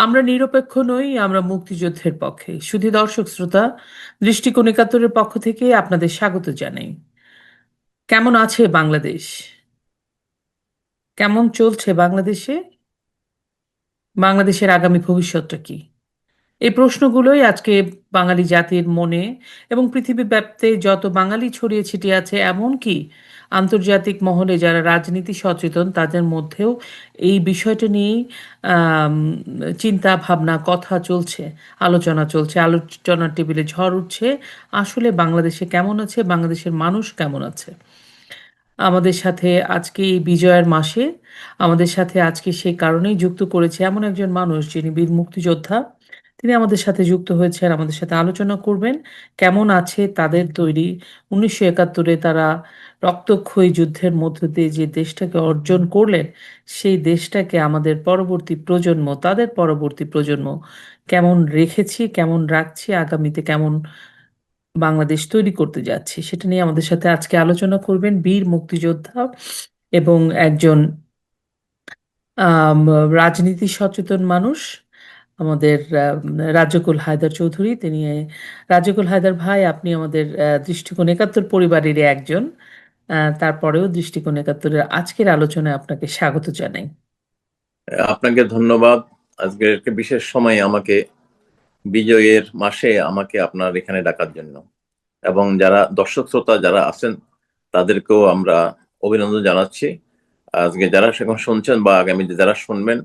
আমরা নিরপেক্ষ নই, আমরা মুক্তিযুদ্ধের পক্ষে। শুধু দর্শক শ্রোতা, দৃষ্টিকোণ একাত্তরের পক্ষ থেকে আপনাদের স্বাগত জানাই। কেমন আছে বাংলাদেশ? কেমন চলছে বাংলাদেশে? বাংলাদেশের আগামী ভবিষ্যৎটা কি? এই প্রশ্নগুলোই আজকে বাঙালি জাতির মনে এবং পৃথিবী ব্যাপ্তে যত বাঙালি ছড়িয়ে ছিটিয়ে আছে, এমনকি আন্তর্জাতিক মহলে যারা রাজনীতি সচেতন তাদের মধ্যেও এই বিষয়টা নিয়েই আম, চিন্তা ভাবনা কথা চলছে, আলোচনা চলছে, আলোচনার টেবিলে ঝড় উঠছে। আসলে বাংলাদেশে কেমন আছে, বাংলাদেশের মানুষ কেমন আছে? আমাদের সাথে আজকে এই বিজয়ের মাসে আমাদের সাথে আজকে সেই কারণেই যুক্ত করেছে এমন একজন মানুষ যিনি বীর মুক্তিযোদ্ধা। তিনি আমাদের সাথে যুক্ত হয়েছেন, আমাদের সাথে আলোচনা করবেন কেমন আছে তাদের তৈরি 1971-এ তারা রক্তক্ষয়ী যুদ্ধের মধ্য দিয়ে যে দেশটাকে অর্জন করলেন, সেই দেশটাকে আমাদের পরবর্তী প্রজন্ম, তাদের পরবর্তী প্রজন্ম কেমন রেখেছি, কেমন রাখছি, আগামীতে কেমন বাংলাদেশ তৈরি করতে যাচ্ছি, সেটা নিয়ে আমাদের সাথে আজকে আলোচনা করবেন বীর মুক্তিযোদ্ধা এবং একজন আম, রাজনীতি সচেতন মানুষ, আমাদের রাজ্যকুল হায়দার চৌধুরী। তিনি রাজ্যকুল হায়দার ভাই, আপনি আমাদের দৃষ্টিকোণ একাত্তর পরিবারের একজন। তারপরেও দৃষ্টিকোণ একাত্তরের আজকের আলোচনায় আপনাকে স্বাগত জানাই। আপনাকে ধন্যবাদ। আজকের একটা বিশেষ সময় আমাকে, বিজয়ের মাসে আমাকে আপনার এখানে ডাকার জন্য, এবং যারা দর্শক শ্রোতা যারা আছেন তাদেরকেও আমরা অভিনন্দন জানাচ্ছি। আজকে যারা সেখানে শুনছেন বা আগামীতে যারা শুনবেন,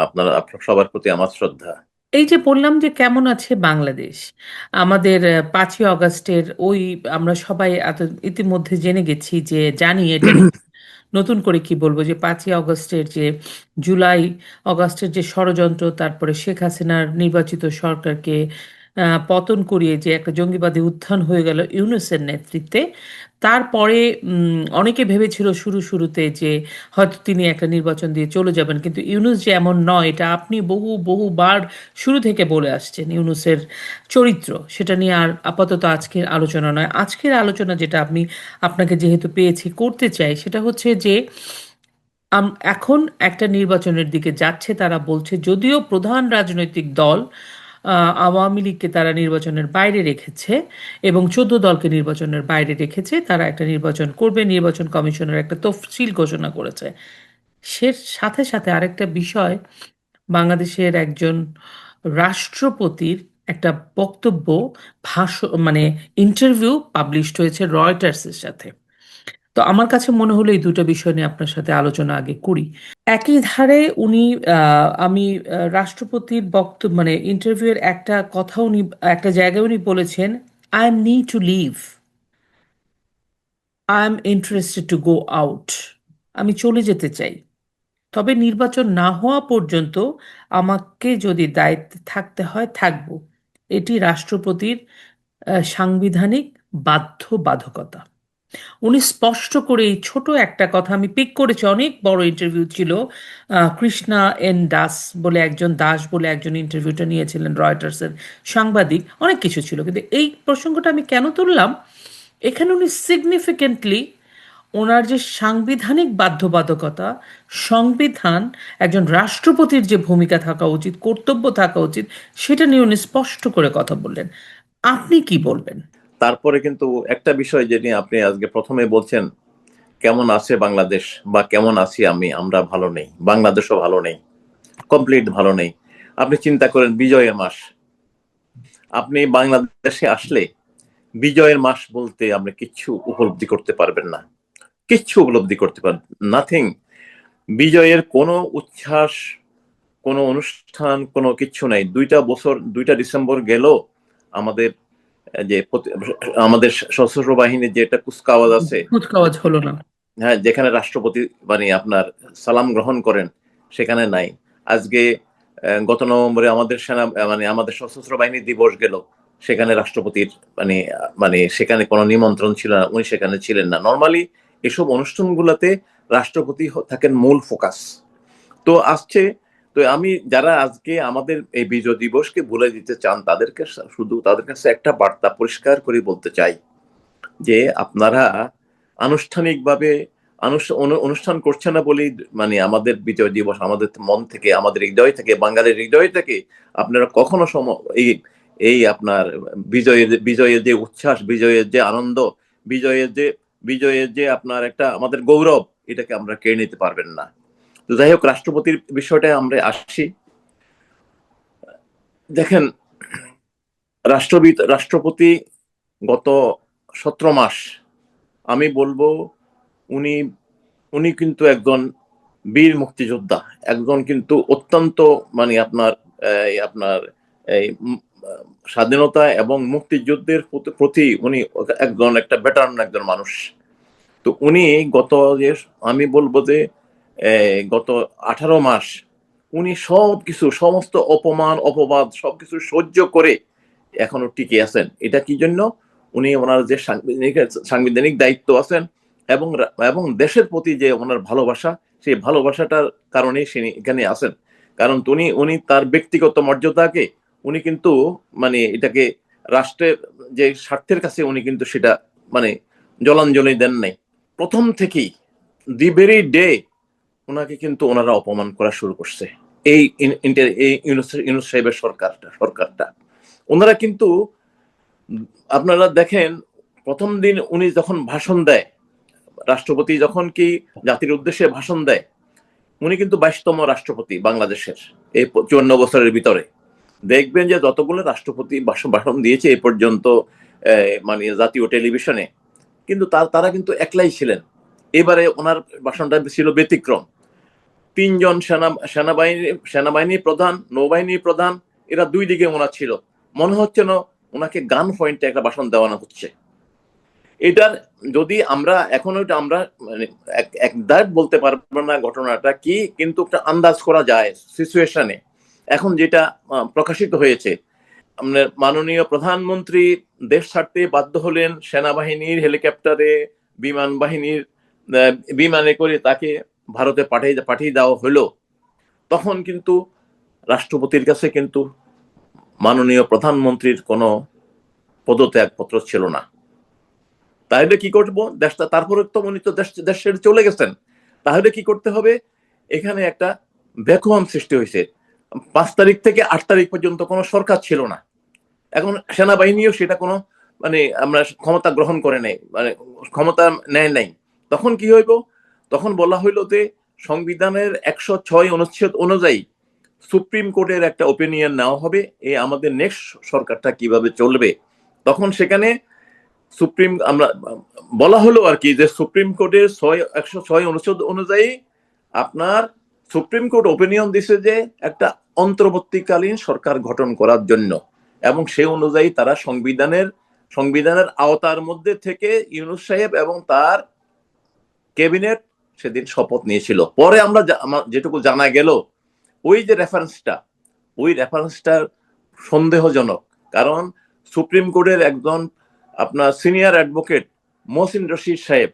আপনার সবার প্রতি আমার শ্রদ্ধা। এই যে বললাম যে কেমন আছে বাংলাদেশ, আমাদের 5ই অগাস্টের ওই, আমরা সবাই ইতিমধ্যে জেনে গেছি, যে জানি এটা নিয়ে নতুন করে কি বলবো, যে 5ই অগস্টের যে জুলাই অগস্টের যে ষড়যন্ত্র, তারপরে শেখ হাসিনার নির্বাচিত সরকারকে পতন করিয়ে যে একটা জঙ্গিবাদী উত্থান হয়ে গেল ইউনূসের নেতৃত্বে। তারপরে অনেকে ভেবেছিল শুরু শুরুতে যে হয়তো তিনি একটা নির্বাচন দিয়ে চলে যাবেন, কিন্তু ইউনূস যে এমন নয়, এটা আপনি বহুবার শুরু থেকে বলে আসছেন। ইউনূসের চরিত্র, সেটা নিয়ে আর আপাতত আজকের আলোচনা নয়। আজকের আলোচনা যেটা আমি আপনাকে যেহেতু পেয়েছি করতে চাই, সেটা হচ্ছে যে এখন একটা নির্বাচনের দিকে যাচ্ছে, তারা বলছে, যদিও প্রধান রাজনৈতিক দল আওয়ামী লীগকে তারা নির্বাচনের বাইরে রেখেছে এবং 14 দলকে নির্বাচনের বাইরে রেখেছে, তারা একটা নির্বাচন করবে, নির্বাচন কমিশনের একটা তফসিল ঘোষণা করেছে। সে সাথে সাথে আরেকটা বিষয়, বাংলাদেশের একজন রাষ্ট্রপতির একটা বক্তব্য, মানে ইন্টারভিউ পাবলিশড হয়েছে রয়টার্সের সাথে। তো আমার কাছে মনে হলো এই দুটো বিষয় নিয়ে আপনার সাথে আলোচনা আগে করি। একই ধারে উনি, আমি রাষ্ট্রপতির বক্তব্য মানে ইন্টারভিউয়ের একটা কথা উনি একটা জায়গায় উনি বলেছেন, I am need to leave, I am interested to go out. আমি চলে যেতে চাই, তবে নির্বাচন না হওয়া পর্যন্ত আমাকে যদি দায়িত্বে থাকতে হয় থাকব। এটি রাষ্ট্রপতির সাংবিধানিক বাধ্যবাধকতা। উনি স্পষ্ট করে এই ছোট একটা কথা আমি পিক করেছি, অনেক বড় ইন্টারভিউ ছিল। কৃষ্ণা এন দাস বলে একজন, দাস বলে একজন ইন্টারভিউটা নিয়েছিলেন রয়টার্সের সাংবাদিক, অনেক কিছু ছিল, কিন্তু এই প্রসঙ্গটা আমি কেন তুললাম, এখানে উনি সিগনিফিকেন্টলি ওনার যে সাংবিধানিক বাধ্যবাধকতা, সংবিধান, একজন রাষ্ট্রপতির যে ভূমিকা থাকা উচিত, কর্তব্য থাকা উচিত, সেটা নিয়ে উনি স্পষ্ট করে কথা বললেন। আপনি কি বলবেন? তারপরে কিন্তু একটা বিষয় যেটি আপনি আজকে প্রথমে বলছেন, কেমন আছে বাংলাদেশ বা কেমন আছি আমরা ভালো নেই, বাংলাদেশও ভালো নেই, কমপ্লিট ভালো নেই। আপনি চিন্তা করেন বিজয়ের মাস, আপনি বাংলাদেশে আসলে বিজয়ের মাস বলতে আপনি কিচ্ছু উপলব্ধি করতে পারবেন না, কিচ্ছু উপলব্ধি করতে পারবেন, নাথিং। বিজয়ের কোনো উচ্ছ্বাস, কোনো অনুষ্ঠান, কোনো কিচ্ছু নাই। 2টা বছর, 2টা ডিসেম্বর গেল, আমাদের যে আমাদের সশস্ত্র বাহিনীর যে একটা কুচকাওয়াজ আছে, কুচকাওয়াজ হলো না। হ্যাঁ, যেখানে রাষ্ট্রপতি মানে আপনার সালাম গ্রহণ করেন, সেখানে নাই। আজকে গত নভেম্বরে আমাদের সেনা মানে আমাদের সশস্ত্র বাহিনী দিবস গেল, সেখানে রাষ্ট্রপতির মানে মানে সেখানে কোনো নিমন্ত্রণ ছিল না, উনি সেখানে ছিলেন না। নর্মালি এসব অনুষ্ঠানগুলোতে রাষ্ট্রপতি থাকেন মূল ফোকাস। তো আসছে, তো আমি যারা আজকে আমাদের এই বিজয় দিবসকে ভুলে দিতে চান, তাদেরকে শুধু তাদের কাছে একটা বার্তা পরিষ্কার করে বলতে চাই যে আপনারা আনুষ্ঠানিকভাবে অনুষ্ঠান করছে না বলেই মানে আমাদের বিজয় দিবস আমাদের মন থেকে, আমাদের হৃদয় থেকে, বাঙালির হৃদয় থেকে আপনারা কখনো এই এই আপনার বিজয়ের যে উচ্ছ্বাস, বিজয়ের যে আনন্দ, বিজয়ের যে বিজয়ের যে আপনার একটা আমাদের গৌরব, এটাকে আমরা কেড়ে নিতে পারবেন না। তো যাই হোক, রাষ্ট্রপতির বিষয়টা আমরা আসি। দেখেন, রাষ্ট্রপতি গত 17 মাস আমি বলবো উনি উনি কিন্তু একজন বীর মুক্তিযোদ্ধা, একজন কিন্তু অত্যন্ত মানে আপনার এই স্বাধীনতা এবং মুক্তিযুদ্ধের প্রতি উনি একজন একটা ভেটারান একজন মানুষ। তো উনি গত যে আমি বলবো যে গত 18 মাস উনি সবকিছু, সমস্ত অপমান অপবাদ সবকিছু সহ্য করে এখনো টিকে আছেন। এটা কি জন্য? উনি ওনার যে সাংবিধানিক দায়িত্ব আছেন এবং এবং দেশের প্রতি যে ওনার ভালোবাসা, সেই ভালোবাসাটার কারণে তিনি এখানে আছেন। কারণ উনি তার ব্যক্তিগত মর্যাদাকে উনি কিন্তু মানে এটাকে রাষ্ট্রের যে স্বার্থের কাছে উনি কিন্তু সেটা মানে জলাঞ্জলি দেন নাই। প্রথম থেকেই দি ভেরি ডে ওনাকে কিন্তু ওনারা অপমান করা শুরু করছে। এই ইউনূস সাহেবের সরকারটা ওনারা কিন্তু, আপনারা দেখেন, প্রথম দিন উনি যখন ভাষণ দেয়, রাষ্ট্রপতি যখন কি জাতির উদ্দেশ্যে ভাষণ দেয়, উনি কিন্তু 22তম রাষ্ট্রপতি বাংলাদেশের এই 54 বছরের ভিতরে। দেখবেন যে যতগুলো রাষ্ট্রপতি ভাষণ দিয়েছে এ পর্যন্ত মানে জাতীয় টেলিভিশনে, কিন্তু তারা কিন্তু একলাই ছিলেন। এবারে ওনার ভাষণটা ছিল ব্যতিক্রম। 3জন সেনাবাহিনী প্রধান, নৌবাহিনী প্রধান, এরা দুই দিকে ওনার ছিল। মনে হচ্ছে না ওনাকে গান পয়েন্টে একটা ভাষণ দেওয়ানো হচ্ছে। এটার যদি আমরা এখন আমরা মানে একদাট বলতে পারবো না ঘটনাটা কি, কিন্তু একটা আন্দাজ করা যায় সিচুয়েশনে। এখন যেটা প্রকাশিত হয়েছে, মাননীয় প্রধানমন্ত্রী দেশ ছাড়তে বাধ্য হলেন সেনাবাহিনীর হেলিকপ্টারে, বিমান বাহিনীর বিমানে করে তাকে ভারতে পাঠিয়ে দেওয়া হলো। তখন কিন্তু রাষ্ট্রপতির কাছে কিন্তু মাননীয় প্রধানমন্ত্রীর কোনো পদত্যাগপত্র ছিল না। তাহলে কি করবো দেশটা? তারপরে তো উনি তো দেশ ছেড়ে চলে গেছেন। তাহলে কি করতে হবে? এখানে একটা ভ্যাকুয়াম সৃষ্টি হয়েছে। 5 তারিখ থেকে 8 তারিখ পর্যন্ত কোনো সরকার ছিল না। এখন সেনাবাহিনীও সেটা কোনো মানে আমরা ক্ষমতা গ্রহণ করে নেই, মানে ক্ষমতা নেয় নাই। তখন কি হইব? তখন বলা হইলো যে সংবিধানের 106 অনুচ্ছেদ অনুযায়ী সুপ্রিম কোর্টের একটা ওপিনিয়ন নেওয়া হবে এই আমাদের নেক্সট সরকারটা কিভাবে চলবে। তখন সেখানে আমরা বলা হলো আর কি যে সুপ্রিম কোর্টের 106 অনুচ্ছেদ অনুযায়ী আপনার সুপ্রিম কোর্ট ওপিনিয়ন দিছে যে একটা অন্তর্বর্তীকালীন সরকার গঠন করার জন্য, এবং সেই অনুযায়ী তারা সংবিধানের আওতার মধ্যে থেকে ইউনূস সাহেব এবং তার ক্যাবিনেট সেদিন শপথ নিয়েছিল। পরে আমরা যেটুকু জানা গেল, ওই যে ওই রেফারেন্সটা সন্দেহজনক। কারণ সুপ্রিম কোর্টের একজন আপনার সিনিয়র অ্যাডভোকেট মহসিন রশিদ সাহেব,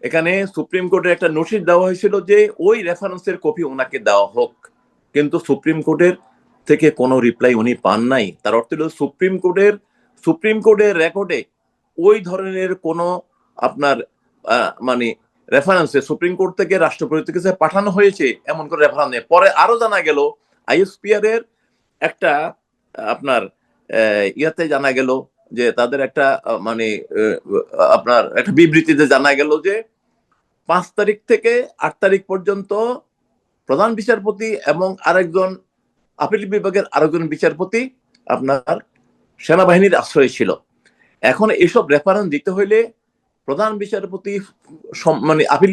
এখানে সুপ্রিম কোর্টের একটা নোটিশ দেওয়া হয়েছিল যে ওই রেফারেন্সের কপি ওনাকে দেওয়া হোক, কিন্তু সুপ্রিম কোর্টের থেকে কোনো রিপ্লাই উনি পান নাই। তার অর্থ হলো সুপ্রিম কোর্টের রেকর্ডে ওই ধরনের কোনো আপনার মানে রেফারেন্সে সুপ্রিম কোর্ট থেকে রাষ্ট্রপতির কাছে পাঠানো হয়েছে এমন করে রেফারেন্স নেই। পরে আরো জানা গেল আইএসপিআর এর একটা আপনার ইয়াতে জানা গেল যে তাদের একটা মানে আপনার একটা বিবৃতিতে জানা গেল যে 5 তারিখ থেকে 8 তারিখ পর্যন্ত প্রধান বিচারপতি এবং আরেকজন আপিল বিভাগের আরেকজন বিচারপতি আপনার সেনাবাহিনীর আশ্রয় ছিল। এখন এসব রেফারেন্স দিতে হইলে প্রধান বিচারপতি মানে আপিল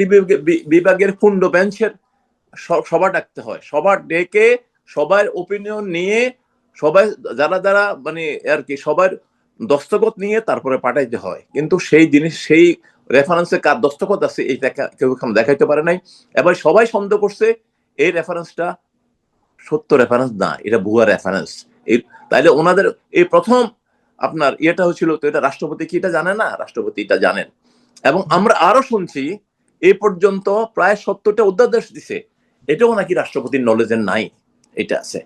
বিভাগের পূর্ণ বেঞ্চের সভা ডাকতে হয়। সভা ডেকে সবার ওপিনিয়ন নিয়ে সবাই যারা মানে আর কি সবার দস্তখত নিয়ে তারপরে পাঠাইতে হয়। কিন্তু সেই রেফারেন্সে কার দস্তখত আছে এইটা কেউ দেখাইতে পারে নাই। এবার সবাই সন্দেহ করছে এই রেফারেন্সটা সত্য রেফারেন্স না, এটা ভুয়া রেফারেন্স। তাইলে ওনাদের এই প্রথম আপনার ইয়েটা হচ্ছিল, তো এটা রাষ্ট্রপতি কি এটা জানে না? রাষ্ট্রপতি এটা জানেন। এবং আমরা আরো শুনছি এই পর্যন্ত প্রায় 70টা অধ্যাদেশ দিছে, এটাও নাকি রাষ্ট্রপতির নলেজের নাই, এটা আছে।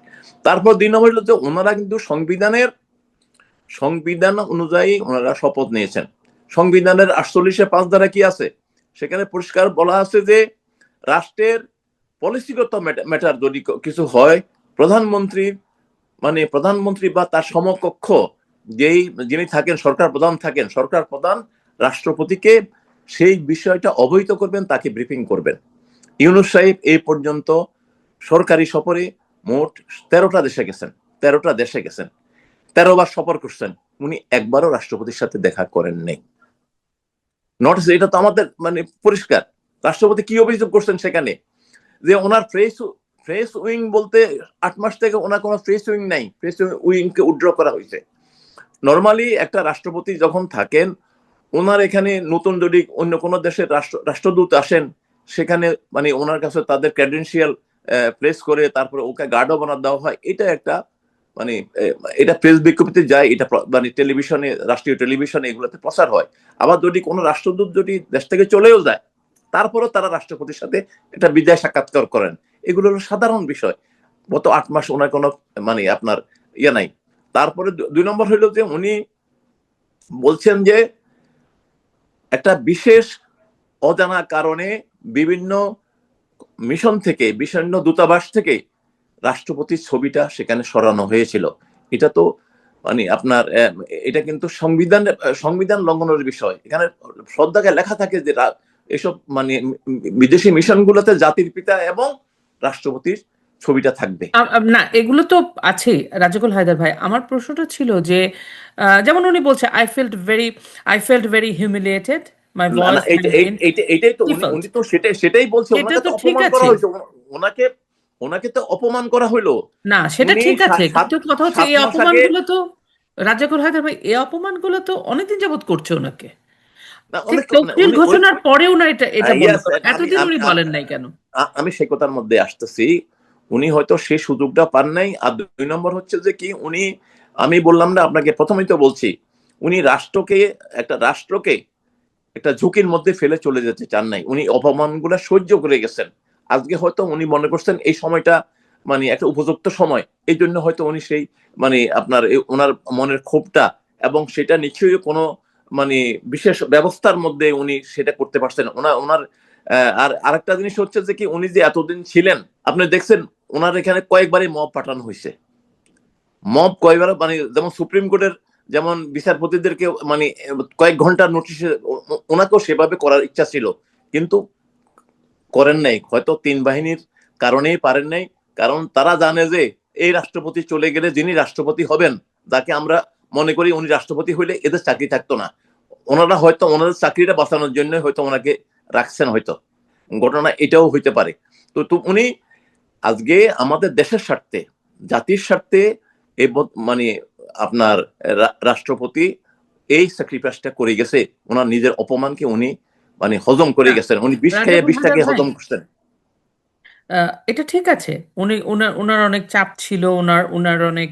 তারপর 2 নম্বর হলো যে ওনারা কিন্তু সংবিধান অনুযায়ী ওনারা শপথ নিয়েছেন। সংবিধানের 48-5 ধারা কি আছে? সেখানে পরিষ্কার বলা আছে যে রাষ্ট্রের পলিসিগত ম্যাটার যদি কিছু হয়, প্রধানমন্ত্রী বা তার সমকক্ষ যিনি থাকেন, সরকার প্রধান রাষ্ট্রপতিকে সেই বিষয়টা অবহিত করবেন, তাকে ব্রিফিং করবেন। ইউনূস সাহেব এই পর্যন্ত সরকারি সফরে মোট 13টা দেশে গেছেন, 13 বার সফর করছেন, উনি একবারও রাষ্ট্রপতির সাথে দেখা করেন নাই। নোটিস, এটা তো আমাদের পরিষ্কার। রাষ্ট্রপতি কি অভিযোগ করছেন সেখানে, যে ওনার ফ্রেশ উইং বলতে 8 মাস থেকে ওনার কোনো ফ্রেশ উইং নাই, ফ্রেশ উইং কে উইথড্র করা হয়েছে। নরমালি একটা রাষ্ট্রপতি যখন থাকেন, ওনার এখানে নতুন যদি অন্য কোনো দেশের রাষ্ট্রদূত আসেন, সেখানে ওনার কাছে তাদের ক্রেডেনশিয়াল প্লেস করে তারপরে ওকে গার্ড অব অনার দেওয়া হয়। এটা একটা এটা প্রেস বিজ্ঞপ্তিতে যায়, এটা টেলিভিশনে, রাষ্ট্রীয় টেলিভিশনে এগুলোতে প্রচার হয়। আবার যদি কোনো রাষ্ট্রদূত যদি দেশ থেকে চলেও যায়, তারপরেও তারা রাষ্ট্রপতির সাথে একটা বিদায় সাক্ষাৎকার করেন। এগুলো হলো সাধারণ বিষয়। গত 8 মাস ওনার কোনো আপনার নাই। তারপরে 2 নম্বর হইলো যে উনি বলছেন যে একটা বিশেষ অজানা কারণে বিভিন্ন মিশন থেকে, বিভিন্ন দূতাবাস থেকে রাষ্ট্রপতির ছবিটা সেখানে সরানো হয়েছিল। এটা তো আপনার এটা কিন্তু সংবিধান লঙ্ঘনের বিষয়। এখানে শ্রদ্ধাকে লেখা থাকে যে এসব বিদেশি মিশনগুলোতে জাতির পিতা এবং রাষ্ট্রপতির ছবিটা থাকবে। না, এগুলো তো আছে রাজাকুল হায়দার ভাই। আমার প্রশ্নটা ছিল যে যেমন উনি বলছে আই ফেল্ট ভেরি হিউমিলিয়েটেড, মাই না না, ভয়েস এইটাই তো ডিফল্ট। উনি তো সেটাই বলছে। এটা ওনাকে তো তো ঠিক অপমান করা আছে, হয়েছে, ওনাকে ওনাকে তো অপমান করা হইলো। না সেটা উনি ঠিক আছে, কিন্তু কথা হচ্ছে 7 এই মাস আগে, অপমানগুলো তো রাজাকুল হায়দার ভাই, এই অপমানগুলো তো অনেকদিন যাবত করছে ওনাকে। না ঠিক অনেক তকদির উনি ঘোষণার পরেও না এটা এটা বন্ধ ইয়াস, করো, আমি এতদিন আমি উনি বলেন নাই কেন? আমি সেই কথার মধ্যে আসতেছি। উনি হয়তো সেই সুযোগটা পান নাই। আর 2 নম্বর হচ্ছে যে কি, আমি বললাম না আপনাকে, প্রথমেই তো বলছি, উনি রাষ্ট্রকে একটা ঝুঁকির মধ্যে ফেলে চলে যেতে চান নাই। উনি অপমানগুলো সহ্য করে গেছেন। আজকে হয়তো উনি মনে করছেন এই সময়টা একটা উপযুক্ত সময়, এই জন্য হয়তো উনি সেই আপনার ওনার মনের ক্ষোভটা, এবং সেটা নিশ্চয়ই কোনো মানে বিশেষ ব্যবস্থার মধ্যে উনি সেটা করতে পারছেন। ওনার আর আরেকটা জিনিস হচ্ছে যে কি, উনি যে এতদিন ছিলেন, আপনি দেখছেন ওনার এখানে কয়েকবারই মব পাঠানো হয়েছে। মব কয়েকবার, যেমন সুপ্রিম কোর্টের যেমন বিচারপতিদেরকে কয়েক ঘন্টার নোটিশে ওনাকেও সেভাবে করার ইচ্ছা ছিল, কিন্তু করেন নাই। হয়তো 3 বাহিনীর কারণেই পারেন নাই। কারণ তারা জানে যে এই রাষ্ট্রপতি চলে গেলে, যিনি রাষ্ট্রপতি হবেন, যাকে আমরা মনে করি উনি রাষ্ট্রপতি হইলে এদের চাকরি থাকতো না। ওনারা হয়তো ওনাদের চাকরিটা বাঁচানোর জন্য হয়তো ওনাকে রাখছেন, হয়তো ঘটনা এটাও হইতে পারে। তো উনি আজকে আমাদের দেশের স্বার্থে, জাতির স্বার্থে এই আপনার রাষ্ট্রপতি এই স্যাক্রিফাইসটা করে গেছে। ওনার নিজের অপমানকে উনি হজম করে না, গেছেন। উনি বিষ খেয়ে রাজাকুল হায়দার বিষটাকে ভাই, হজম করছেন। এটা ঠিক আছে। ওনার অনেক চাপ ছিল, ওনার অনেক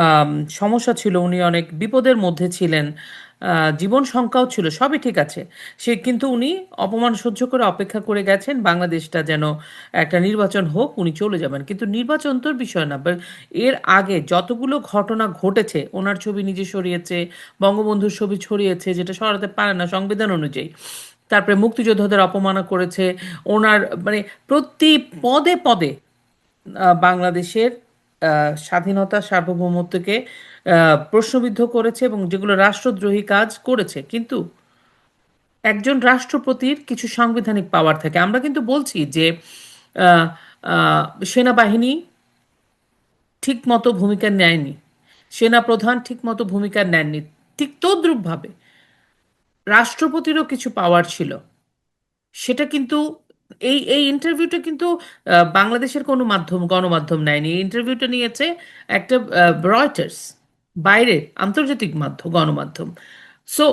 আম, সমস্যা ছিল, উনি অনেক বিপদের মধ্যে ছিলেন, জীবন শঙ্কাও ছিল, সবই ঠিক আছে। কিন্তু উনি অপমান সহ্য করে অপেক্ষা করে গেছেন বাংলাদেশটা যেন একটা নির্বাচন হোক, উনি চলে যাবেন। কিন্তু নির্বাচন তোর বিষয় না, এর আগে যতগুলো ঘটনা ঘটেছে, ওনার ছবি নিজে সরিয়েছে, বঙ্গবন্ধুর ছবি ছড়িয়েছে, যেটা সরাতে পারে না সংবিধান অনুযায়ী, তারপরে মুক্তিযোদ্ধাদের অপমান করেছে, ওনার প্রতি পদে পদে বাংলাদেশের স্বাধীনতা সার্বভৌমত্বকে প্রশ্নবিদ্ধ করেছে, এবং যেগুলো রাষ্ট্রদ্রোহী কাজ করেছে। কিন্তু একজন রাষ্ট্রপতির কিছু সাংবিধানিক পাওয়ার থাকে। আমরা কিন্তু বলছি যে আহ, আহ, সেনাবাহিনী ঠিক মতো ভূমিকা নেয়নি, সেনাপ্রধান ঠিক মতো ভূমিকা নেননি, ঠিক তদ্রূপভাবে রাষ্ট্রপতিরও কিছু পাওয়ার ছিল। সেটা কিন্তু এই ইন্টারভিউটা কিন্তু বাংলাদেশের কোনো গণমাধ্যম নেয়নি। এই ইন্টারভিউটা নিয়েছে একটা রয়টার্স, বাইরের আন্তর্জাতিক গণমাধ্যম। সো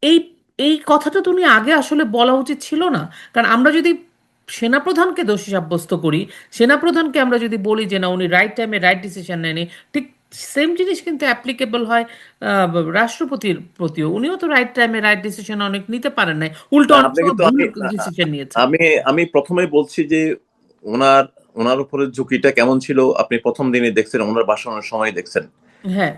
এই এই কথাটা তো উনি আগে আসলে বলা উচিত ছিল না। কারণ আমরা যদি সেনাপ্রধানকে দোষী সাব্যস্ত করি, সেনাপ্রধানকে আমরা যদি বলি যে না উনি রাইট টাইমে রাইট ডিসিশন নেয়নি, ঠিক সেম জিনিস কিন্তু অ্যাপ্লিকেবল হয় রাষ্ট্রপতির প্রতিও। উনিও তো রাইট টাইমে রাইট ডিসিশন অনেক নিতে পারেন নাই, উল্টো না, অনেক আপনি সময় কিন্তু ভুল ডিসিশন নিয়েছেন। আমি আমি প্রথমেই বলছি যে ওনার ওনার উপরে ঝুঁকিটা কেমন ছিল আপনি প্রথম দিনে দেখছেন, ওনার ভাষণের সময় দেখছেন। হ্যাঁ,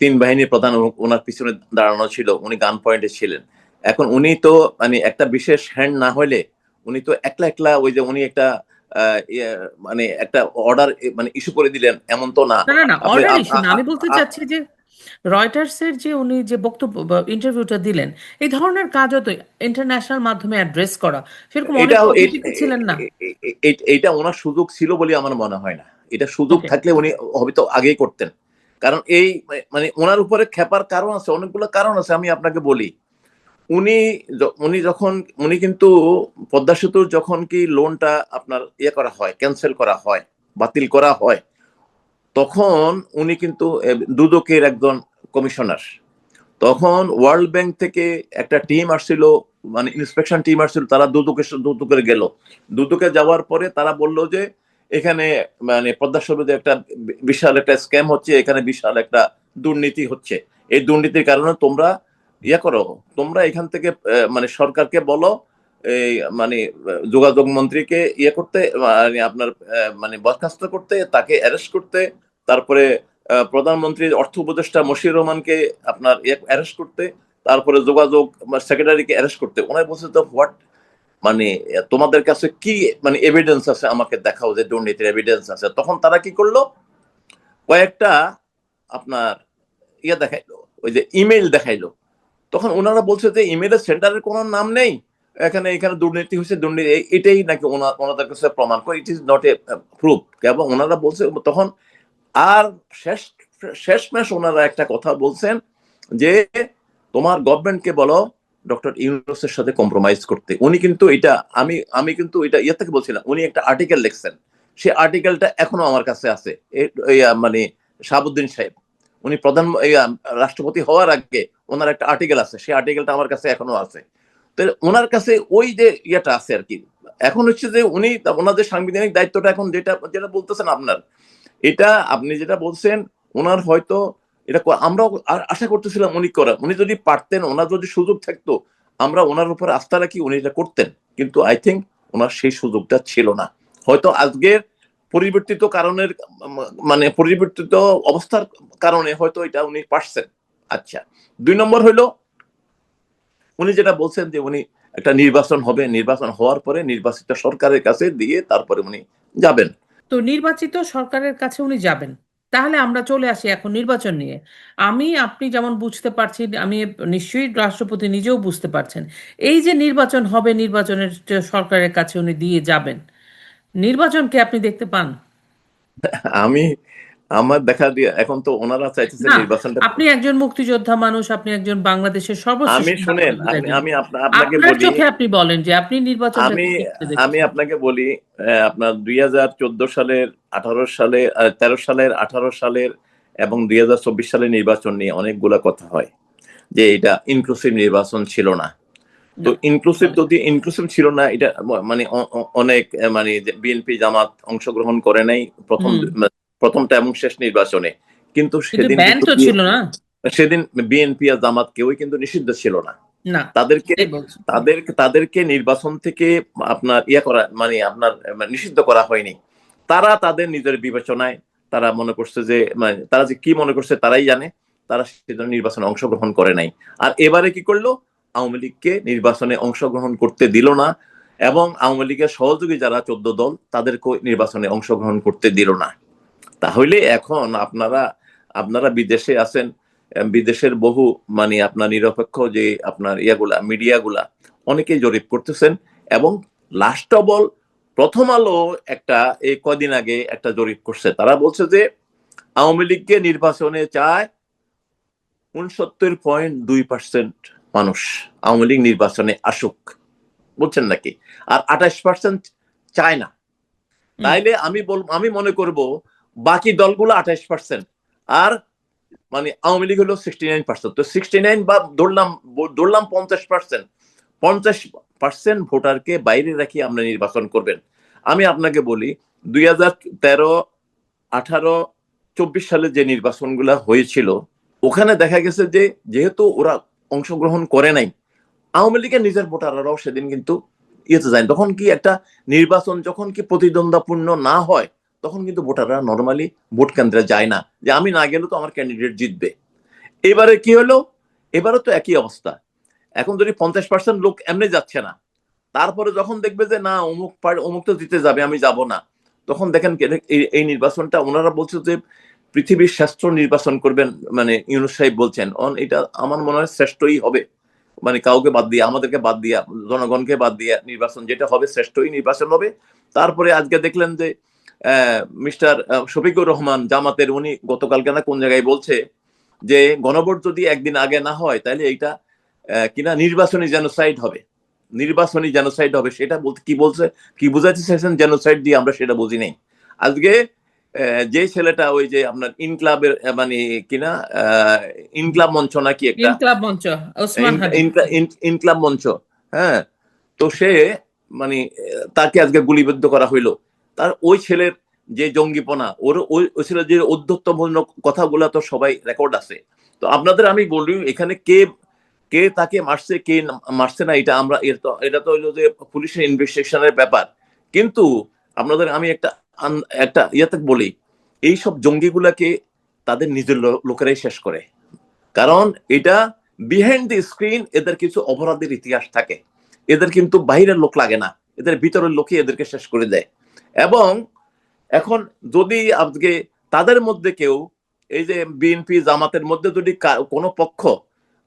3 বাহিনীর প্রধান ওনার পিছনে দাঁড়ানো ছিল, উনি গান পয়েন্টে ছিলেন, এখন উনি তো মানে একটা বিশেষ হ্যান্ড না হলে উনি তো একলা একলা ওই যে উনি একটা মানে একটা অর্ডার মানে ইস্যু করে দিলেন এমন তো না। না না না, আপনি অর্ডার ইস্যু না, আমি বলতে চাচ্ছি যে রয়টার্সের যে উনি যে বক্তব্য ইন্টারভিউটা দিলেন, এই ধরনের কাজও তো ইন্টারন্যাশনাল মাধ্যমে অ্যাড্রেস করা, সেরকম অনেক এটাও অতিথি ছিলেন না? এইটা ওনার সুযোগ ছিল বলে আমার মনে হয় না। এটা সুযোগ ওকে। থাকলে উনি হয়তো আগেই করতেন। কারণ এই মানে ওনার উপরে খেপার কারণ আছে, অনেকগুলো কারণ আছে, আমি আপনাকে বলি। উনি উনি যখন উনি কিন্তু পদ্মা সেতুর যখন কি লোনটা আপনার করা হয়, ক্যান্সেল করা হয়, বাতিল করা হয়, তখন উনি কিন্তু দুদকের একজন কমিশনার। তখন ওয়ার্ল্ড ব্যাংক থেকে একটা টিম আসছিল, মানে ইন্সপেকশন টিম আসছিল, তারা দুদকে গেল। দুদকে যাওয়ার পরে তারা বলল যে এখানে মানে পদ্মা সেতুতে একটা বিশাল একটা স্ক্যাম হচ্ছে, এখানে বিশাল একটা দুর্নীতি হচ্ছে। এই দুর্নীতির কারণে তোমরা করো, তোমরা এখান থেকে মানে সরকারকে বলো এই মানে যোগাযোগ মন্ত্রীকে করতে, মানে আপনার মানে বরখাস্ত করতে, তাকে অ্যারেস্ট করতে, তারপরে প্রধানমন্ত্রীর অর্থ উপদেষ্টা মশিউর রহমানকে আপনার অ্যারেস্ট করতে, তারপরে যোগাযোগ সেক্রেটারিকে অ্যারেস্ট করতে। ওনার বলছে তো হোয়াট, মানে তোমাদের কাছে কি মানে এভিডেন্স আছে আমাকে দেখাও যে দুর্নীতির এভিডেন্স আছে। তখন তারা কি করলো, কয়েকটা আপনার দেখাইলো, ওই যে ইমেইল দেখাইলো। তখন ওনারা বলছে যে ইমেইলের সেন্টারের কোনো নাম নেই, এখানে এখানে দুর্নীতি হয়েছে, দুর্নীতি এটাই নাকি ওনাদের কাছে প্রমাণ করে, it is not a proof. এবং ওনারা বলছে তখন আর শেষ শেষমেশ ওনারা একটা কথা বলছেন যে তোমার গভর্নমেন্টকে বলো ডক্টর ইউনূসের সাথে কম্প্রোমাইজ করতে। উনি কিন্তু এটা আমি কিন্তু এটা থেকে বলছিলাম, উনি একটা আর্টিকেল লিখছেন, সেই আর্টিকেলটা এখনো আমার কাছে আছে। মানে শাহাবুদ্দিন সাহেব উনি রাষ্ট্রপতি হওয়ার আগে ওনার একটা আর্টিকেল আছে, সেই আর্টিকেলটা আমার কাছে এখনো আছে। তো ওনার কাছে ওই যে আছে আর কি। এখন হচ্ছে যে উনি ওনাদের সাংবিধানিক দায়িত্বটা এখন যেটা যেটা বলতেছেন আপনার, এটা আপনি যেটা বলছেন ওনার হয়তো এটা আমরাও আশা করতেছিলাম উনি উনি যদি পারতেন, ওনার যদি সুযোগ থাকতো, আমরা ওনার উপর আস্থা রাখি, উনি এটা করতেন। কিন্তু আই থিঙ্ক ওনার সেই সুযোগটা ছিল না। হয়তো আজকের পরিবর্তিত কারণের মানে পরিবর্তিত অবস্থার কারণে হয়তো এটা উনি পারছেন। আচ্ছা, 2 নম্বর হইলো উনি যেটা বলছেন যে উনি একটা নির্বাচন হবে, নির্বাচন হওয়ার পরে নির্বাচিত সরকারের কাছে দিয়ে তারপরে উনি যাবেন। তো নির্বাচিত সরকারের কাছে উনি যাবেন, তাহলে আমরা চলে আসি এখন নির্বাচন নিয়ে। আপনি যেমন বুঝতে পারছি, আমি নিশ্চয়ই রাষ্ট্রপতি নিজেও বুঝতে পারছেন, এই যে নির্বাচন হবে, নির্বাচনের যে সরকারের কাছে উনি দিয়ে যাবেন, নির্বাচনকে আপনি দেখতে পান? আমি আমার দেখা দিয়ে এখন তো ওনারা চাইতেছেন না, নির্বাচনটা। আপনি একজন মুক্তিযোদ্ধা মানুষ, আপনি একজন বাংলাদেশের সর্বশ্রেষ্ঠ আমি শুনেন, নাগরিক আমি একজন। আমি আপনাকে আপনার বলি, চোখে আপনি বলেন যে আপনি নির্বাচনটাকে আমি কি করে আমি দেখছেন? আপনাকে বলি, আপনার 2014 সালের, 18 সালে, 13 সালের, 18 সালের এবং 2024 সালের নির্বাচন নিয়ে অনেকগুলা কথা হয় যে এটা ইনক্লুসিভ নির্বাচন ছিল না। তো না, ইনক্লুসিভ যদি ইনক্লুসিভ ছিল না, এটা মানে অনেক মানে বিএনপি জামাত অংশগ্রহণ করে নাই প্রথম হুম। প্রথমটা এবং শেষ নির্বাচনে। কিন্তু কিন্তু সেদিন ব্যান কিন্তু তো ছিল না। সেদিন বিএনপি আর জামাত কেউই কিন্তু নিষিদ্ধ ছিল না। না, তাদেরকে সেটাই বলছি। তাদেরকে নির্বাচন থেকে আপনার করা মানে আপনার নিষিদ্ধ করা হয়নি। তারা তাদের নিজের বিবেচনায় তারা মনে করছে যে মানে তারা যে কি মনে করছে তারাই জানে, তারা সেজন্য নির্বাচনে অংশগ্রহণ করে নাই। আর এবারে কি করলো, আওয়ামী লীগকে নির্বাচনে অংশগ্রহণ করতে দিল না, এবং আওয়ামী লীগের সহযোগী যারা 14 দল তাদেরকে নির্বাচনে অংশগ্রহণ করতে দিল না। তাহলে এখন আপনারা আপনারা বিদেশে আছেন, বিদেশের বহু মানে আপনার নিরপেক্ষ যে আপনার মিডিয়াগুলা অনেকেই জরিপ করতেছেন। এবং লাস্ট অব অল প্রথম আলো একটা এই কদিন আগে একটা জরিপ করছে, তারা বলছে যে আওয়ামী লীগকে নির্বাচনে চায় 69.2% মানুষ, আওয়ামী লীগ নির্বাচনে আসুক, বলছেন নাকি? আর 28% চায় না। হুম। তাইলে আমি মনে করব বাকি দলগুলো 28%, আর মানে আওয়ামী লীগ হলো 69%। তো 69 বা ধরলাম ধরলাম 50%, 50% ভোটারকে বাইরে রাখি আমরা নির্বাচন করবেন। আমি আপনাকে বলি 2013, 18, 24 সালে যে নির্বাচনগুলো হয়েছিল, ওখানে দেখা গেছে যে যেহেতু ওরা অংশগ্রহণ করে নাই, আওয়ামী লীগের নিজের ভোটাররাও সেদিন কিন্তু যায়। তখন কি একটা নির্বাচন যখন কি প্রতিদ্বন্দ্বিপূর্ণ না হয়, তখন কিন্তু ভোটাররা নর্মালি ভোট কেন্দ্রে যায় না, যে আমি না গেলে তো আমার ক্যান্ডিডেট জিতবে। এবারে কি হলো, এবারে তো একই অবস্থা। এখন যদি 50% লোক এমনি যাচ্ছে না, তারপরে যখন দেখবে যে না অমুক তো দিতে যাবে, আমি যাব না, তখন দেখেন এই নির্বাচনটা ওনারা বলছে যে পৃথিবীর শ্রেষ্ঠ নির্বাচন করবেন, মানে ইউনূস সাহেব বলছেন, এটা আমার মনে হয় শ্রেষ্ঠই হবে, মানে কাউকে বাদ দিয়ে, আমাদেরকে বাদ দিয়া, জনগণকে বাদ দিয়ে নির্বাচন যেটা হবে শ্রেষ্ঠই নির্বাচন হবে। তারপরে আজকে দেখলেন যে মিস্টার শফিকুর রহমান জামাতের, উনি গতকালকে না কোন জায়গায় বলছে যে গণভোট যদি একদিন আগে না হয় তাহলে এইটা কিনা নির্বাচনী জেনোসাইড হবে, নির্বাচনী জেনোসাইড হবে। সেটা বলতে কি বলছে, কি বুঝাতে চাইছেন জেনোসাইড দিয়ে, আমরা সেটা বুঝি নাই। আজকে যে ছেলেটা ওই যে আপনার ইনক্লাবের মানে কিনা ইনক্লাব মঞ্চ নাকি একটা, ইনকলাব মঞ্চ, ওসমান হাদি। ইনক্লাব মঞ্চ, হ্যাঁ, তো সে মানে তাকে আজকে গুলিবিদ্ধ করা হইলো। তার ওই ছেলের যে জঙ্গিপনা, ওই ছেলের যে উদ্ধত্তমূলক কথাগুলো তো সবাই রেকর্ড আছে। তো আপনাদের আমি বলি এখানে কে কে তাকে মারছে, কে মারছে না, এটা আমরা এটা তো হইলো যে পুলিশের ইনভেস্টিগেশনের ব্যাপার। কিন্তু আপনাদের আমি একটা একটা ইয়াতে বলি, এইসব জঙ্গিগুলাকে তাদের নিজের লোকেরাই শেষ করে। কারণ এটা বিহাইন্ড দি স্ক্রিন এদের কিছু অপরাধের ইতিহাস থাকে, এদের কিন্তু বাইরের লোক লাগে না, এদের ভিতরের লোকই এদেরকে শেষ করে দেয়। এবং এখন যদি আজকে তাদের মধ্যে কেউ, এই যে বিএনপি জামাতের মধ্যে যদি কোনো পক্ষ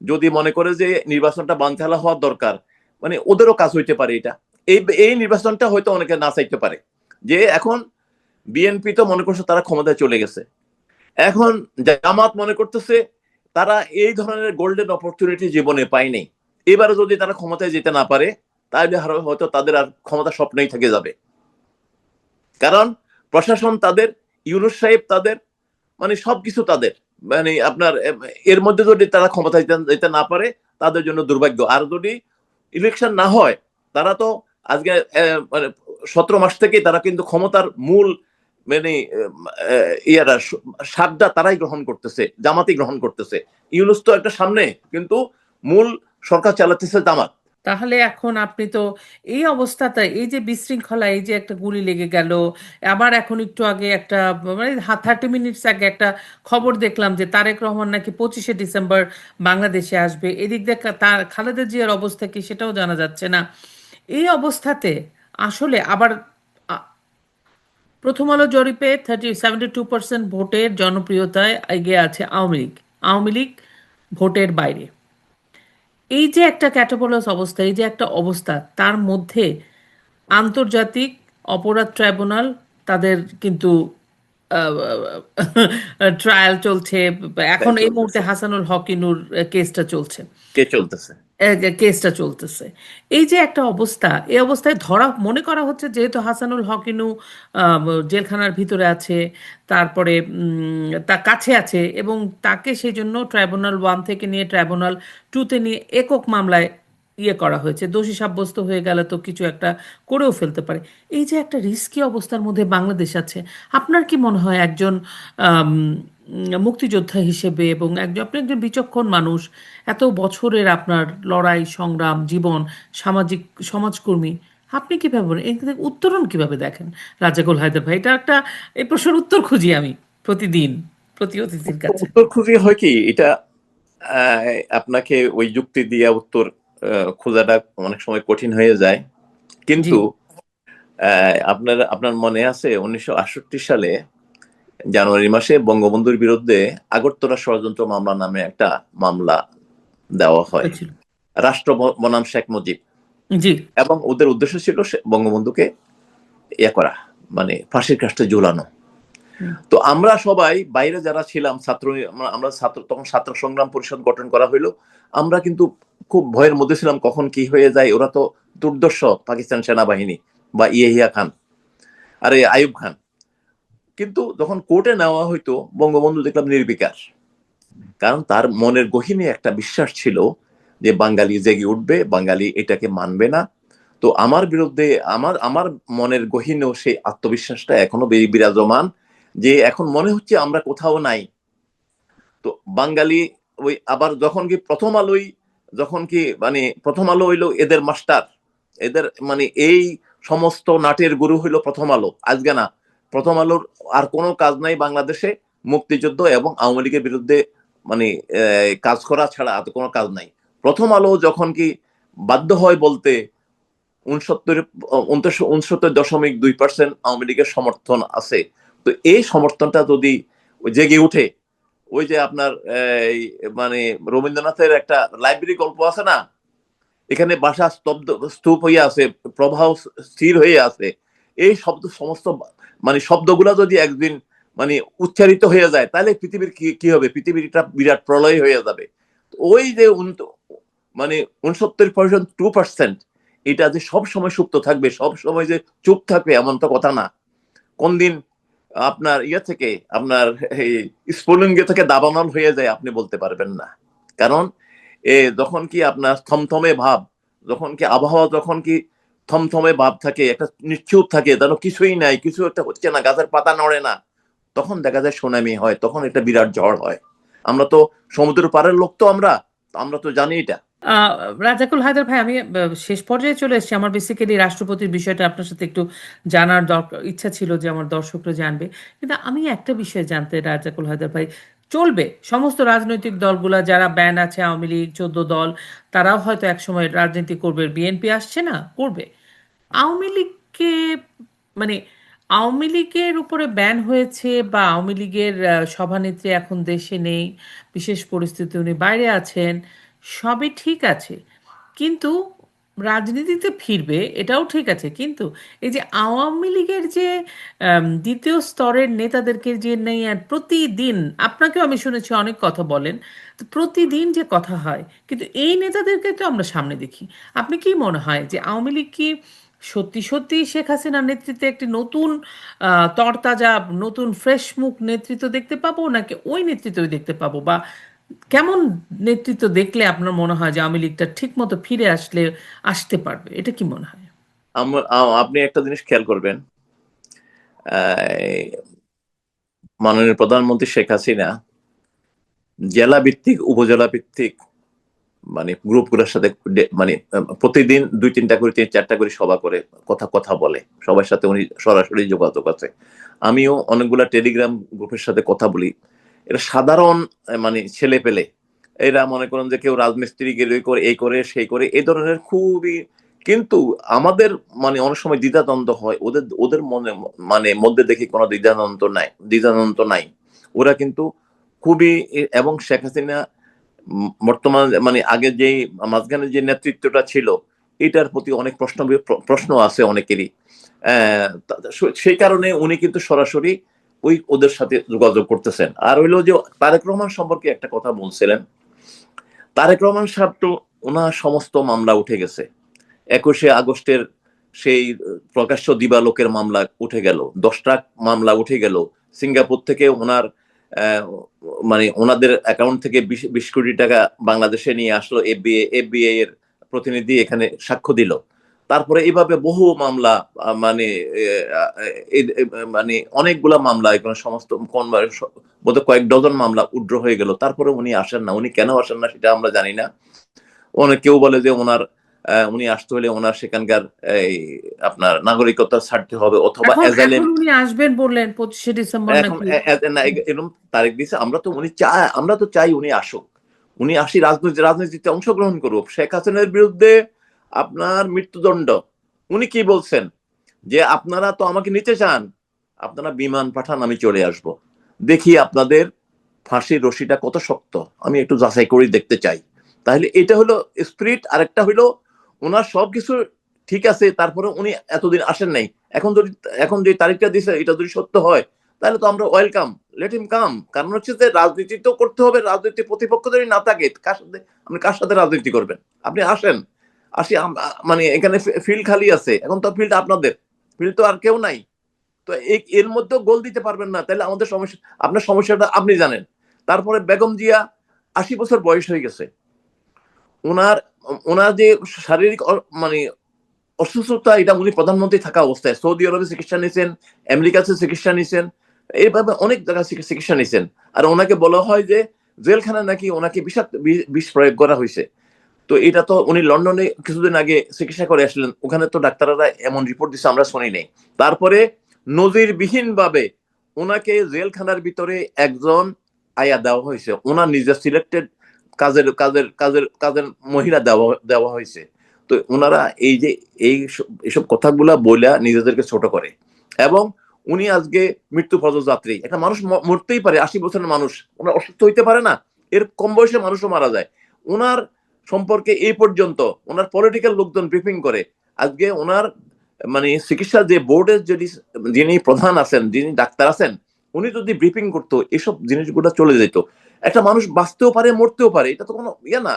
যদি মনে করে যে নির্বাচনটা বানচালা হওয়ার দরকার, মানে ওদেরও কাজ হইতে পারে এটা, এই নির্বাচনটা হয়তো অনেকে না চাইতে পারে। যে এখন বিএনপি তো মনে করছে তারা ক্ষমতায় চলে গেছে, এখন জামাত মনে করতেছে তারা এই ধরনের গোল্ডেন অপরচুনিটি জীবনে পায়নি, এবারে যদি তারা ক্ষমতায় যেতে না পারে তাহলে হয়তো তাদের আর ক্ষমতা স্বপ্নেই থেকে যাবে। কারণ প্রশাসন তাদের, ইউনূস সাহেব তাদের, মানে সবকিছু তাদের, মানে আপনার এর মধ্যে যদি তারা ক্ষমতায় যেতে না পারে তাদের জন্য দুর্ভাগ্য। আর যদি ইলেকশন না হয়, তারা তো আজকে মানে 17 মাস থেকে তারা কিন্তু ক্ষমতার মূল মানে ইয়ারা সারটা তারাই গ্রহণ করতেছে, জামাতই গ্রহণ করতেছে। ইউনূস তো একটা সামনে, কিন্তু মূল সরকার চালাতেছে জামাত। তাহলে এখন আপনি তো এই অবস্থাতে, এই যে বিশৃঙ্খলা, এই যে একটা গুলি লেগে গেল, আবার এখন একটু আগে একটা, মানে 30 মিনিটস আগে একটা খবর দেখলাম যে তারেক রহমান নাকি 25শে ডিসেম্বর বাংলাদেশে আসবে, এদিক দিয়ে তার খালেদা জিয়ার অবস্থা কি সেটাও জানা যাচ্ছে না। এই অবস্থাতে আসলে আবার আ- প্রথম আলো জরিপে 72% ভোটের জনপ্রিয়তায় এগিয়ে আছে আওয়ামী লীগ। আওয়ামী লীগ ভোটের বাইরে। এই যে একটা ক্যাটাপোলাস অবস্থা, এই যে একটা অবস্থা, তার মধ্যে আন্তর্জাতিক অপরাধ ট্রাইব্যুনাল, তাদের কিন্তু ট্রায়াল চলছে। এখন এই মুহূর্তে চলতেছে, হাসানুল হকিনুর কেসটা চলছে। কে চলতেছে। কেসটা চলতেছে। এই যে একটা অবস্থা, এই অবস্থায় ধরা মনে করা হচ্ছে যেহেতু হাসানুল হকিনু জেলখানার ভিতরে আছে, তারপরে তার কাছে আছে, এবং তাকে সেই জন্য ট্রাইব্যুনাল 1 থেকে নিয়ে ট্রাইব্যুনাল 2-তে নিয়ে একক মামলায় করা হয়েছে। দোষী সাব্যস্ত হয়ে গেলে তো কিছু একটা করেও ফেলতে পারে। এই যে একটা রিস্কি অবস্থার মধ্যে বাংলাদেশ আছে, আপনার কি মনে হয় একজন আম, মুক্তিযোদ্ধা হিসেবে, এবং আপনি একজন বিচক্ষণ মানুষ, এত বছরের আপনার লড়াই সংগ্রাম জীবন, সামাজিক সমাজকর্মী, আপনি কিভাবে বলেন এখানে উত্তরণ কিভাবে দেখেন? রাজাকুল হায়দার ভাই, এটা একটা, এই প্রশ্নের উত্তর খুঁজি আমি প্রতিদিন প্রতি অতিথির কাছে। উত্তর খুঁজে হয় কি এটা, আপনাকে ওই যুক্তি দিয়ে উত্তর খোঁজাটা অনেক সময় কঠিন হয়ে যায়। জি। কিন্তু আপনার আপনার মনে আছে 1968 সালে জানুয়ারি মাসে বঙ্গবন্ধুর বিরুদ্ধে আগরতলা ষড়যন্ত্র মামলা নামে একটা মামলা দেওয়া হয় হয়েছিল। রাষ্ট্র বনাম শেখ মুজিব, জি। এবং ওদের উদ্দেশ্য ছিল বঙ্গবন্ধুকে ইয়ে করা, মানে ফাঁসির কাস্টে ঝুলানো। হুম। তো আমরা সবাই বাইরে যারা ছিলাম ছাত্র, আমরা ছাত্র, তখন ছাত্র সংগ্রাম পরিষদ গঠন করা হইলো। আমরা কিন্তু খুব ভয়ের মধ্যে ছিলাম কখন কি হয়ে যায়, ওরা তো দুর্দর্শ পাকিস্তান সেনাবাহিনী বা ইয়াহিয়া খান, আরে আইয়ুব খান। কিন্তু যখন কোর্টে নেওয়া হইতো বঙ্গবন্ধু দেখলাম নির্বিকার, কারণ তার মনের গহীনে একটা বিশ্বাস ছিল যে বাঙালি জেগে উঠবে, বাঙালি এটাকে মানবে না। তো আমার বিরুদ্ধে আমার আমার মনের গহীনেও সেই আত্মবিশ্বাসটা এখনো বিরাজমান, যে এখন মনে হচ্ছে আমরা কোথাও নাই। তো বাঙালি ওই আবার যখন কি প্রথম আলোই, যখন কি মানে প্রথম আলো হইলো এদের মাস্টার, এদের মানে এই সমস্ত নাটের গুরু হইলো প্রথম আলো, আজকে না। প্রথম আলোর আর কোনো কাজ নাই বাংলাদেশে, মুক্তিযুদ্ধ এবং আওয়ামী লীগের বিরুদ্ধে মানে কাজ করা ছাড়া আর কোনো কাজ নাই। প্রথম আলো যখন কি বাধ্য হয় বলতে 69.2% আওয়ামী লীগের সমর্থন আছে, তো এই সমর্থনটা যদি জেগে উঠে, ওই যে আপনার এই মানে রবীন্দ্রনাথের একটা লাইব্রেরি গল্প আছে না, এখানে ভাষা স্তূপ হয়ে আছে, প্রবাহ স্থির হয়ে আছে, এই শব্দ সমস্ত মানে শব্দগুলা যদি একদিন মানে উচ্চারিত হয়ে যায়, তাহলে পৃথিবীর কি হবে, পৃথিবীর একটা বিরাট প্রলয় হয়ে যাবে। ওই যে মানে 69.2%, এটা যে সব সময় সুপ্ত থাকবে, সব সময় যে চুপ থাকবে এমন তো কথা না। কোন দিন আপনার থেকে আপনার এই স্ফুলিঙ্গ থেকে দাবানল হয়ে যায় আপনি বলতে পারবেন না। কারণ যখন কি আপনার থমথমে ভাব, যখন কি আবহাওয়া, যখন কি থমথমে ভাব থাকে, একটা নিশ্চুপ থাকে, যেন কিছুই নাই, কিছু একটা হচ্ছে না, গাছের পাতা নড়ে না, তখন দেখা যায় সুনামি হয়, তখন একটা বিরাট ঝড় হয়। আমরা তো সমুদ্রের পাড়ের লোক, তো আমরা তো জানি এটা। আহ, রাজাকুল হায়দার ভাই, আমি শেষ পর্যায়ে চলে এসেছি। আমার বেসিক্যালি রাষ্ট্রপতির বিষয়টা আপনার সাথে একটু জানার দরকার, ইচ্ছা ছিল যে আমার দর্শকরা জানবে। কিন্তু আমি একটা বিষয় জানতে, রাজাকুল হায়দার ভাই, চলবে সমস্ত রাজনৈতিক দলগুলা যারা ব্যান আছে, আওয়ামী লীগ 14 দল, তারাও হয়তো একসময় রাজনীতি করবে। বিএনপি আসছে না, করবে। আওয়ামী লীগকে মানে আওয়ামী লীগের উপরে ব্যান হয়েছে, বা আওয়ামী লীগের সভানেত্রী এখন দেশে নেই, বিশেষ পরিস্থিতি উনি বাইরে আছেন, সবই ঠিক আছে। কিন্তু রাজনীতিতে ফিরবে, এটাও ঠিক আছে। কিন্তু এই যে আওয়ামী লীগের যে দ্বিতীয় স্তরের নেতাদেরকে যে নেই, আর প্রতিদিন আপনাকেও আমি শুনেছি অনেক কথা বলেন, তো প্রতিদিন যে কথা হয়, কিন্তু এই নেতাদেরকে তো আমরা সামনে দেখি। আপনি কি মনে হয় যে আওয়ামী লীগ কি সত্যি সত্যি শেখ হাসিনার নেতৃত্বে একটি নতুন তরতাজা, নতুন ফ্রেশ মুখ নেতৃত্ব দেখতে পাবো, নাকি ওই নেতৃত্বই দেখতে পাবো? বা কেমন নেতৃত্ব দেখলে আপনার মনে হয় যে আওয়ামী লীগটা ঠিক মতো ফিরে আসতে পারবে? এটা কি মনে হয়? আপনি একটা জিনিস খেয়াল করবেন, আহ, মাননীয় প্রধানমন্ত্রী শেখ হাসিনা জেলা ভিত্তিক, উপজেলা ভিত্তিক মানে গ্রুপগুলোর সাথে মানে প্রতিদিন 2-3টা করে, 3-4টা করে সভা করে, কথা কথা বলে, সবার সাথে উনি সরাসরি যোগাযোগ আছে। আমিও অনেকগুলা টেলিগ্রাম গ্রুপের সাথে কথা বলি। এটা সাধারণ মানে ছেলে পেলে, এরা মনে করেন যে কেউ রাজমিস্ত্রি গেলে করে, এই করে সেই করে, এই ধরনের খুবই, কিন্তু আমাদের মানে অনেক সময় দ্বিধাদ্বন্দ্ব হয়, ওদের ওদের মনে মানে মধ্যে দেখি কোনো দ্বিধাদ্বন্দ্ব নাই। ওরা কিন্তু খুবই এবং শেখ হাসিনা বর্তমান মানে আগে যে মাঝখানে যে নেতৃত্বটা ছিল, এটার প্রতি অনেক প্রশ্ন আছে অনেকেরই। সেই কারণে উনি কিন্তু সরাসরি ওদের সাথে যোগাযোগ করতেছেন। আর হইলো যে তারেক রহমান সম্পর্কে একটা কথা বলছিলেন, তারেক রহমান সাহেব তো, ওনার সমস্ত মামলা উঠে গেছে। 21শে আগস্টের সেই প্রকাশ্য দিবালোকের মামলা উঠে গেল, 10টা মামলা উঠে গেল। সিঙ্গাপুর থেকে ওনার মানে ওনাদের অ্যাকাউন্ট থেকে 20 কোটি টাকা বাংলাদেশে নিয়ে আসলো এফবিআই এর প্রতিনিধি, এখানে সাক্ষ্য দিল। তারপরে এইভাবে বহু মামলা, মানে মানে অনেকগুলা মামলা, এখানে সমস্ত বোধহয় কয়েক ডজন মামলা উড্র হয়ে গেল। তারপরে উনি আসেন না। উনি কেন আসেন না সেটা আমরা জানি না। অনেক কেউ বলে যে উনি আসতে হলে ওনার সেখানকার এই আপনার নাগরিকতা ছাড়তে হবে, অথবা এখন অ্যাজাইলেম। এখন উনি আসবেন বললেন 25শে ডিসেম্বর এখন নাকি? না, এরকম তারিখ দিছে। আমরা তো চাই উনি আসুক, উনি আসি, রাজনীতিতে অংশগ্রহণ করুক। শেখ হাসিনার বিরুদ্ধে আপনার মৃত্যুদণ্ড, উনি কি বলছেন যে আপনারা তো আমাকে নিতে চান, আপনারা বিমান পাঠান, আমি চলে আসব, দেখি আপনাদের ফাঁসির রশিটা কত শক্ত, আমি একটু যাচাই করে দেখতে চাই। তাহলে এটা হলো স্পিরিট। আরেকটা হইলো ওনার সবকিছু ঠিক আছে, তারপরে উনি এতদিন আসেন নাই। এখন যে তারিখটা দিছে, এটা যদি সত্য হয়, তাহলে তো আমরা ওয়েলকাম, লেট হিম কাম। কারণ হচ্ছে যে রাজনীতি তো করতে হবে, রাজনীতি প্রতিপক্ষ যদি না থাকে, কার সাথে রাজনীতি করবেন? আপনি আসেন, মানে এখানে ফিল্ড খালি আছে, এখন তো ফিল্ড আপনাদের, ফিল্ড তো আর কেউ নাই। তো এর মধ্যে গোল দিতে পারবেন না, তাহলে আমাদের সমস্যা, আপনার সমস্যাটা আপনি জানেন। তারপরে বেগম জিয়া 80 বছর বয়স হয়ে গেছে। ওনার ওনার যে শারীরিক মানে অসুস্থতা, এটা উনি প্রধানমন্ত্রী থাকা অবস্থায় সৌদি আরবে চিকিৎসা নিয়েছেন, আমেরিকাতে চিকিৎসা নিয়েছেন, এইভাবে অনেক জায়গায় চিকিৎসা নিয়েছেন। আর ওনাকে বলা হয় যে জেলখানা নাকি ওনাকে বিষ প্রয়োগ করা হয়েছে। তো এটা তো উনি লন্ডনে কিছুদিন আগে চিকিৎসা করে আসলেন, ওখানে তো ডাক্তাররা এমন রিপোর্ট দিচ্ছে, আমরা শুনি নাই। তারপরে নজিরবিহীন ভাবে ওনাকে জেলখানার ভিতরে একজন আয়া দেওয়া হয়েছে, ওনার নিজের সিলেক্টেড কাজের কাজের কাজের কাজের মহিলা দেওয়া দেওয়া হয়েছে। তো ওনারা এই যে এইসব কথাগুলা বইলা নিজেদেরকে ছোট করে, এবং উনি আজকে মৃত্যু পথযাত্রী। একটা মানুষ মরতেই পারে, 80 বছরের মানুষ, ওনার অসুস্থ হইতে পারে না? এর কম বয়সে মানুষও মারা যায়। ওনার সম্পর্কে এই পর্যন্ত ওনার পলিটিক্যাল লোকজন ব্রিফিং করে। আজকে ওনার মানে চিকিৎসা যে বোর্ডের যিনি প্রধান আছেন, যিনি ডাক্তার আছেন, উনি যদি ব্রিফিং করতো এসব জিনিসগুলো চলে যেত। একটা মানুষ বাঁচতেও পারে, মরতেও পারে, এটা তো কোনো ইয়ে না,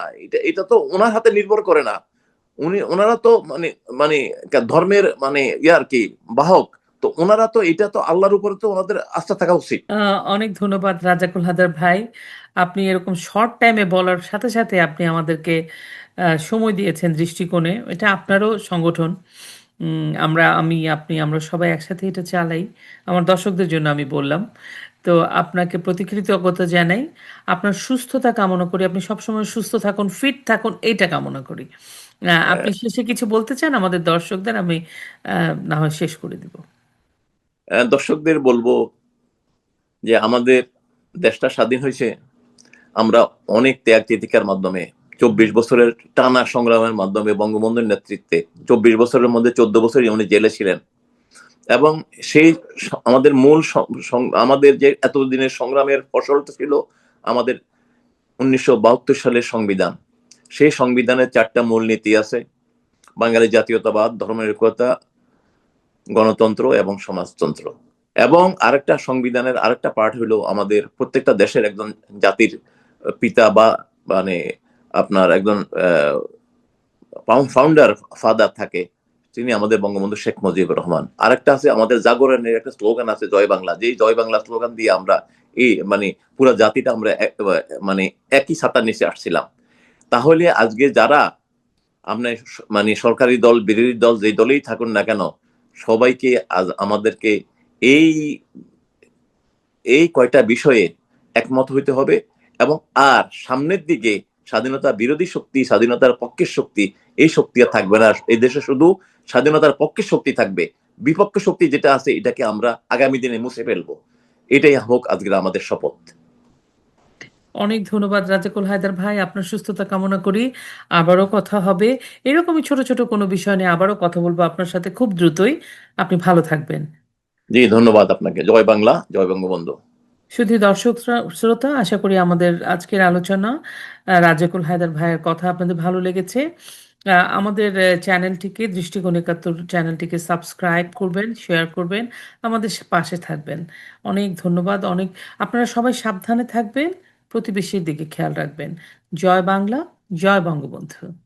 এটা তো ওনার হাতে নির্ভর করে না। ওনারা তো মানে মানে ধর্মের মানে আর কি বাহক। তো ওনারা তো, এটা তো আল্লাহর উপরে তো ওনাদের আস্থা থাকা উচিত। অনেক ধন্যবাদ রাজাকুল হায়দার ভাই। আপনি এরকম শর্ট টাইমে বলার সাথে সাথে আপনি আমাদেরকে সময় দিয়েছেন দৃষ্টিকোণে। এটা আপনারও সংগঠন। আপনি আমরা সবাই একসাথে এটা চালাই। আমার দর্শকদের জন্য আমি বললাম। তো আপনাকে প্রতি কৃতজ্ঞতা জানাই। আপনার সুস্থতা কামনা করি। আপনি সবসময় সুস্থ থাকুন, ফিট থাকুন, এইটা কামনা করি। আপনি শেষে কিছু বলতে চান আমাদের দর্শকদের? আমি না হয় শেষ করে দিব। দর্শকদের বলবো যে আমাদের দেশটা স্বাধীন হয়েছে আমরা অনেক ত্যাগ তিতিকার মাধ্যমে, 24 বছরের টানা সংগ্রামের মাধ্যমে, বঙ্গবন্ধুর নেতৃত্বে। 24 বছরের মধ্যে 14 বছরই উনি জেলে ছিলেন, এবং সেই আমাদের আমাদের যে এতদিনের সংগ্রামের ফসলটা ছিল আমাদের 1972 সালের সংবিধান। সেই সংবিধানের 4টা মূলনীতি আছে: বাঙালি জাতীয়তাবাদ, ধর্মনিরপেক্ষতা, গণতন্ত্র এবং সমাজতন্ত্র। এবং আরেকটা সংবিধানের আরেকটা পার্ট হলো আমাদের প্রত্যেকটা দেশের একজন জাতির পিতা বা মানে আপনার একজন ফাউন্ডার ফাদার থাকে, তিনি আমাদের বঙ্গবন্ধু শেখ মুজিবুর রহমান। আরেকটা আছে আমাদের জাগরণের একটা স্লোগান আছে, জয় বাংলা। যেই জয় বাংলা স্লোগান দিয়ে আমরা এই মানে পুরো জাতিটা আমরা মানে একই ছাতার নিচে আসছিলাম। তাহলে আজকে যারা আমরা মানে সরকারি দল, বিরোধী দল, যেই দলেই থাকুন না কেন, সবাইকে আজ আমাদেরকে এই এই কয়টা বিষয়ে একমত হইতে হবে। এবং আর সামনের দিকে স্বাধীনতা বিরোধী শক্তি, স্বাধীনতার পক্ষের শক্তি, এই শক্তি আর থাকবে না। এই দেশে শুধু স্বাধীনতার পক্ষের শক্তি থাকবে। বিপক্ষ শক্তি যেটা আছে এটাকে আমরা আগামী দিনে মুছে ফেলবো। এটাই হোক আজকের আমাদের শপথ। অনেক ধন্যবাদ রাজাকুল হায়দার ভাই। আপনার সুস্থতা কামনা করি। আবারও কথা হবে। এরকমই ছোট ছোট কোনো বিষয় নিয়ে আবারও কথা বলবো আপনার সাথে খুব দ্রুতই। আপনি ভালো থাকবেন। জি, ধন্যবাদ আপনাকে। জয় বাংলা, জয় বঙ্গবন্ধু। শুধু দর্শক শ্রোতা, আশা করি আমাদের আজকের আলোচনা, রাজাকুল হায়দার ভাইয়ের কথা আপনাদের ভালো লেগেছে। আমাদের চ্যানেলটিকে, দৃষ্টিকোণ ৭১ চ্যানেলটিকে সাবস্ক্রাইব করবেন, শেয়ার করবেন, আমাদের পাশে থাকবেন। অনেক ধন্যবাদ। আপনারা সবাই সাবধানে থাকবেন, প্রতিবেশীর দিকে খেয়াল রাখবেন। জয় বাংলা, জয় বঙ্গবন্ধু।